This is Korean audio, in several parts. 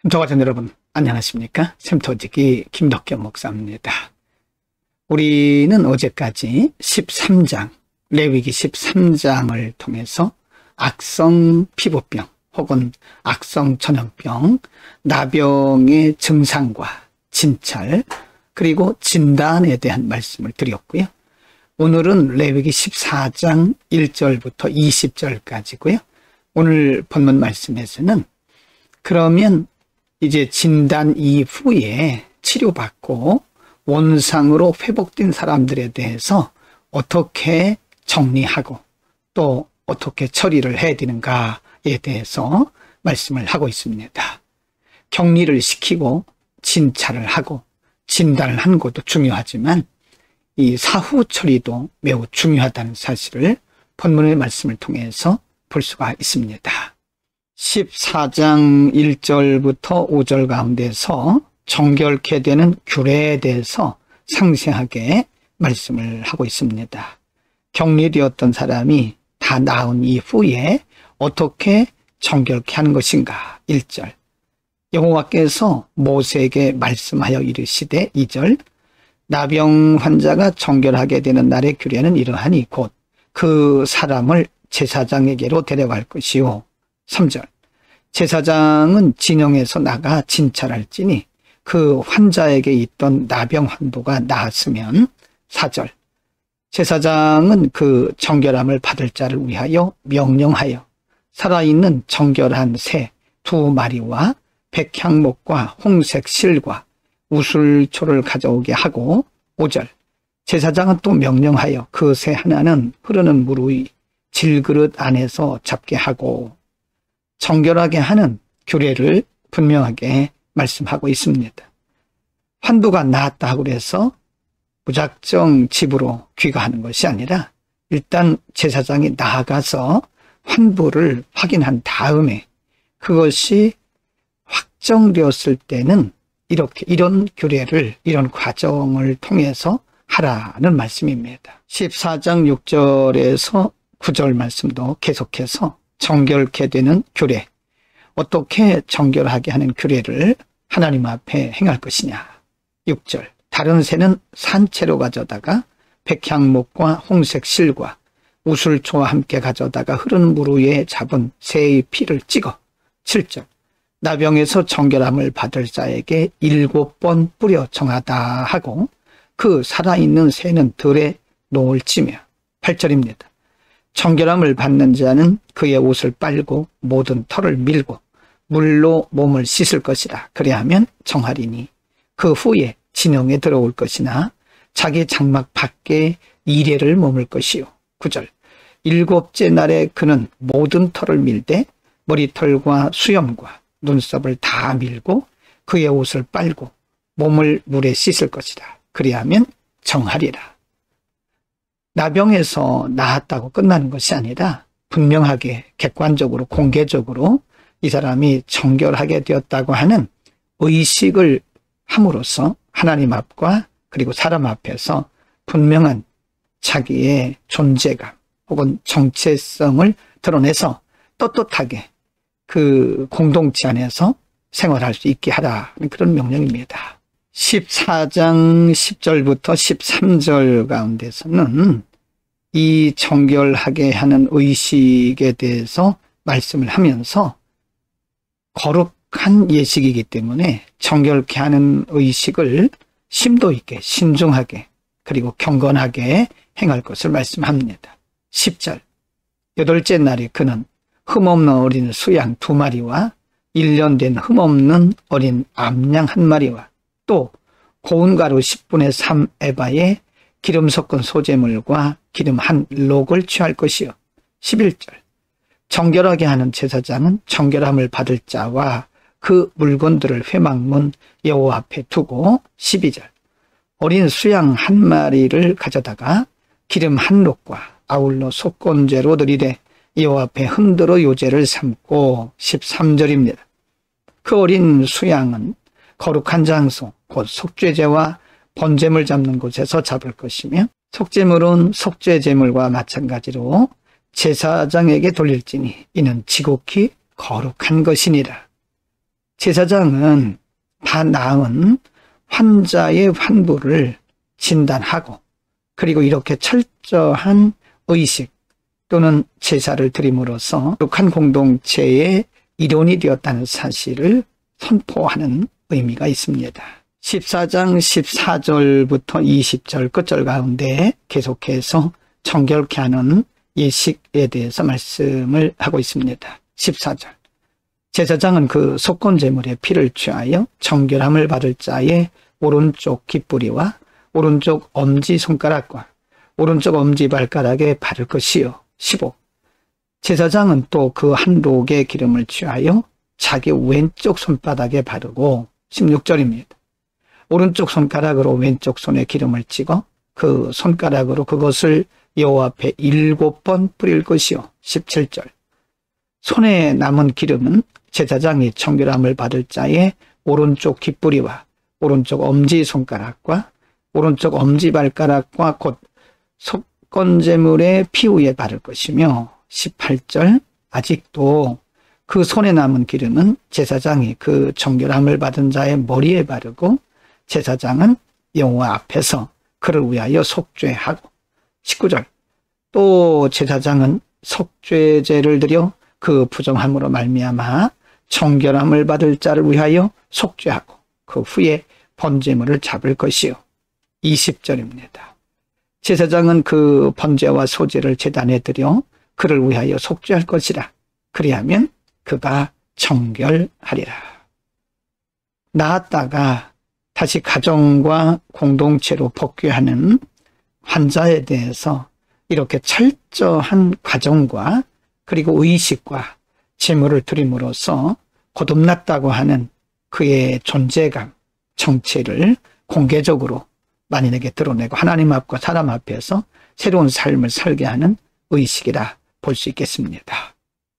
샘터가전 여러분 안녕하십니까? 샘터지기 김덕겸 목사입니다. 우리는 어제까지 13장 레위기 13장을 통해서 악성 피부병 혹은 악성 전염병, 나병의 증상과 진찰 그리고 진단에 대한 말씀을 드렸고요. 오늘은 레위기 14장 1절부터 20절까지고요. 오늘 본문 말씀에서는 그러면 이제 진단 이후에 치료받고 원상으로 회복된 사람들에 대해서 어떻게 정리하고 또 어떻게 처리를 해야 되는가에 대해서 말씀을 하고 있습니다. 격리를 시키고 진찰을 하고 진단을 하는 것도 중요하지만 이 사후 처리도 매우 중요하다는 사실을 본문의 말씀을 통해서 볼 수가 있습니다. 14장 1절부터 5절 가운데서 정결케 되는 규례에 대해서 상세하게 말씀을 하고 있습니다. 격리되었던 사람이 다 나은 이후에 어떻게 정결케 하는 것인가. 1절 여호와께서 모세에게 말씀하여 이르시되 2절 나병 환자가 정결하게 되는 날의 규례는 이러하니 곧 그 사람을 제사장에게로 데려갈 것이요 3절 제사장은 진영에서 나가 진찰할지니 그 환자에게 있던 나병 환부가 나았으면 4절 제사장은 그 정결함을 받을 자를 위하여 명령하여 살아있는 정결한 새 2마리와 백향목과 홍색 실과 우슬초를 가져오게 하고 5절 제사장은 또 명령하여 그 새 하나는 흐르는 물 위의 질그릇 안에서 잡게 하고 정결하게 하는 규례를 분명하게 말씀하고 있습니다. 환부가 나았다고 해서 무작정 집으로 귀가하는 것이 아니라 일단 제사장이 나아가서 환부를 확인한 다음에 그것이 확정되었을 때는 이런 규례를 이런 과정을 통해서 하라는 말씀입니다. 14장 6절에서 9절 말씀도 계속해서 정결케 되는 규례, 어떻게 정결하게 하는 규례를 하나님 앞에 행할 것이냐. 6절 다른 새는 산채로 가져다가 백향목과 홍색 실과 우슬초와 함께 가져다가 흐르는 물 위에 잡은 새의 피를 찍어. 7절 나병에서 정결함을 받을 자에게 7번 뿌려 정하다 하고 그 살아있는 새는 들에 노을 찌며. 8절입니다. 정결함을 받는 자는 그의 옷을 빨고 모든 털을 밀고 물로 몸을 씻을 것이라. 그리하면 정하리니 그 후에 진영에 들어올 것이나 자기 장막 밖에 이레를 머물 것이요. 9절 7째 날에 그는 모든 털을 밀되 머리털과 수염과 눈썹을 다 밀고 그의 옷을 빨고 몸을 물에 씻을 것이라. 그리하면 정하리라. 나병에서 나았다고 끝나는 것이 아니라 분명하게 객관적으로 공개적으로 이 사람이 정결하게 되었다고 하는 의식을 함으로써 하나님 앞과 그리고 사람 앞에서 분명한 자기의 존재감 혹은 정체성을 드러내서 떳떳하게 그 공동체 안에서 생활할 수 있게 하라는 그런 명령입니다. 14장 10절부터 13절 가운데서는 이 정결하게 하는 의식에 대해서 말씀을 하면서 거룩한 예식이기 때문에 정결케 하는 의식을 심도 있게 신중하게 그리고 경건하게 행할 것을 말씀합니다. 10절 8째 날에 그는 흠없는 어린 수양 2마리와 1년 된 흠없는 어린 암양 1마리와 또 고운 가루 10분의 3 에바에 기름 섞은 소재물과 기름 1록을 취할 것이요. 11절 정결하게 하는 제사장은 정결함을 받을 자와 그 물건들을 회막문 여호와 앞에 두고 12절 어린 수양 1마리를 가져다가 기름 1록과 아울러 속건제로 드리되 여호와 앞에 흔들어 요제를 삼고 13절입니다. 그 어린 수양은 거룩한 장소 곧 속죄제와 번제물 잡는 곳에서 잡을 것이며 속죄물은 속죄제물과 마찬가지로 제사장에게 돌릴지니 이는 지극히 거룩한 것이니라. 제사장은 다 나은 환자의 환부를 진단하고 그리고 이렇게 철저한 의식 또는 제사를 드림으로써 거룩한 공동체의 일원이 되었다는 사실을 선포하는 의미가 있습니다. 14장 14절부터 20절 끝절 가운데 계속해서 정결케 하는 예식에 대해서 말씀을 하고 있습니다. 14절 제사장은 그 속건제물의 피를 취하여 정결함을 받을 자의 오른쪽 깃뿌리와 오른쪽 엄지손가락과 오른쪽 엄지발가락에 바를 것이요. 15. 제사장은 또 그 한 록의 기름을 취하여 자기 왼쪽 손바닥에 바르고 16절입니다. 오른쪽 손가락으로 왼쪽 손에 기름을 찍어 그 손가락으로 그것을 여호와 앞에 7번 뿌릴 것이요. 17절. 손에 남은 기름은 제사장이 정결함을 받을 자의 오른쪽 깃뿌리와 오른쪽 엄지손가락과 오른쪽 엄지발가락과 곧 속건제물의 피 위에 바를 것이며 18절. 아직도 그 손에 남은 기름은 제사장이 그 정결함을 받은 자의 머리에 바르고 제사장은 여호와 앞에서 그를 위하여 속죄하고 19절. 또 제사장은 속죄제를 드려 그 부정함으로 말미암아 정결함을 받을 자를 위하여 속죄하고 그 후에 번제물을 잡을 것이요. 20절입니다. 제사장은 그 번제와 소제를 제단에 드려 그를 위하여 속죄할 것이라. 그리하면 그가 정결하리라. 나았다가 다시 가정과 공동체로 복귀하는 환자에 대해서 이렇게 철저한 과정과 그리고 의식과 제물을 드림으로써 거듭났다고 하는 그의 존재감, 정체를 공개적으로 만인에게 드러내고 하나님 앞과 사람 앞에서 새로운 삶을 살게 하는 의식이라 볼 수 있겠습니다.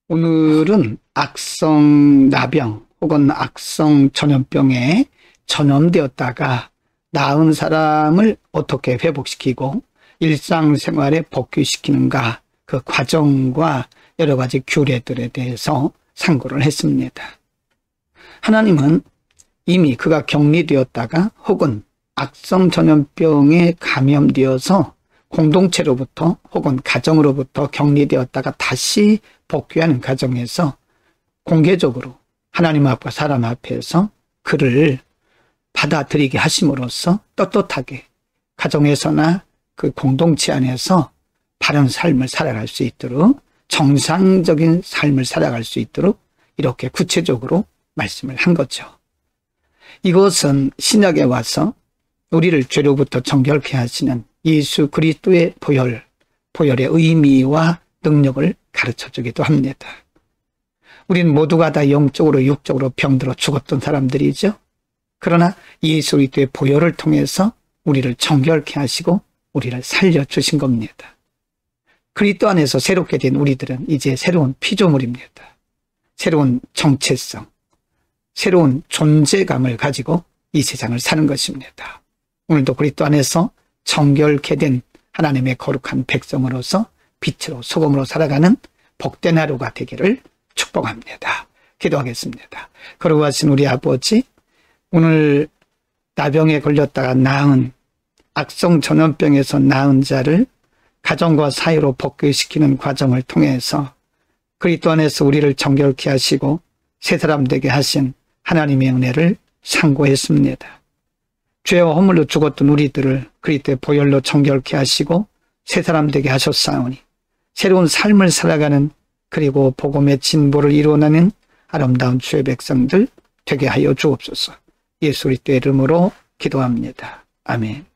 오늘은 악성나병 혹은 악성전염병에 전염되었다가 나은 사람을 어떻게 회복시키고 일상생활에 복귀시키는가 그 과정과 여러 가지 규례들에 대해서 상고를 했습니다. 하나님은 이미 그가 격리되었다가 혹은 악성전염병에 감염되어서 공동체로부터 혹은 가정으로부터 격리되었다가 다시 복귀하는 과정에서 공개적으로 하나님 앞과 사람 앞에서 그를 받아들이게 하심으로써 떳떳하게 가정에서나 그 공동체 안에서 바른 삶을 살아갈 수 있도록 정상적인 삶을 살아갈 수 있도록 이렇게 구체적으로 말씀을 한 거죠. 이것은 신약에 와서 우리를 죄로부터 정결케 하시는 예수 그리스도의 보혈의 의미와 능력을 가르쳐주기도 합니다. 우리는 모두가 다 영적으로 육적으로 병들어 죽었던 사람들이죠. 그러나 예수 그리스도의 보혈을 통해서 우리를 정결케 하시고 우리를 살려주신 겁니다. 그리스도 안에서 새롭게 된 우리들은 이제 새로운 피조물입니다. 새로운 정체성, 새로운 존재감을 가지고 이 세상을 사는 것입니다. 오늘도 그리스도 안에서 정결케 된 하나님의 거룩한 백성으로서 빛으로 소금으로 살아가는 복된 하루가 되기를 축복합니다. 기도하겠습니다. 거룩하신 우리 아버지, 오늘 나병에 걸렸다가 나은 악성 전염병에서 나은 자를 가정과 사회로 복귀시키는 과정을 통해서 그리스도 안에서 우리를 정결케 하시고 새 사람 되게 하신 하나님의 은혜를 상고했습니다. 죄와 허물로 죽었던 우리들을 그리스도의 보혈로 정결케 하시고 새 사람 되게 하셨사오니 새로운 삶을 살아가는 그리고 복음의 진보를 이루어내는 아름다운 주의 백성들 되게 하여 주옵소서. 예수 그리스도의 이름으로 기도합니다. 아멘.